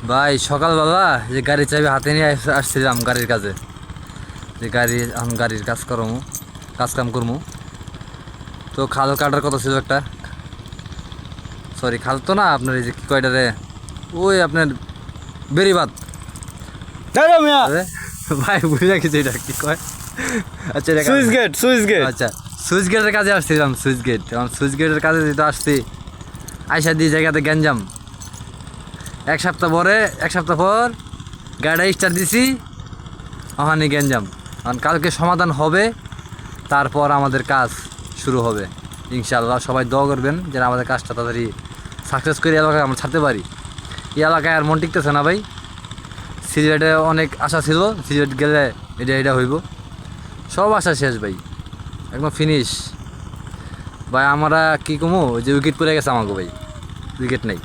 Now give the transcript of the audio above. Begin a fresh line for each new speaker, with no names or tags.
ভাই সকালবেলা যে গাড়ির চাবি হাতে নিয়ে আসছিলাম গাড়ির কাজে, যে গাড়ির কাজ কাম করবো। তো খাল কাটার কথা ছিল একটা, সরি খাল তো না, আপনার এই যে কি কয়টারে, ওই আপনার বেরিবাদ। ভাই বুঝে গেছি এটা কি কয়। আচ্ছা
সুইচ গেট
আচ্ছা, সুইচ গেটের কাজে আসছিলাম। সুইচ গেটের কাজে যেহেতু আসছি, আইসা দিয়ে জায়গাতে গ্যাঞ্জাম। এক সপ্তাহ পর গাড়িটা স্টার্ট দিছি, ওখানে গ্যাঞ্জাম। কারণ কালকে সমাধান হবে, তারপর আমাদের কাজ শুরু হবে ইনশাআল্লাহ। সবাই দোয়া করবেন যেন আমাদের কাজটা তাড়াতাড়ি সাকসেস করে এলাকায় আমরা ছাড়তে পারি। এই এলাকায় আর মন টিকতেছে না ভাই। সিলেটে অনেক আশা ছিল, সিলেট গেলে এটা হইব, সব আশা শেষ ভাই, একদম ফিনিশ ভাই। আমরা কি কমু, যে উইকেট পড়ে গেছে আমাকে ভাই, উইকেট নেই।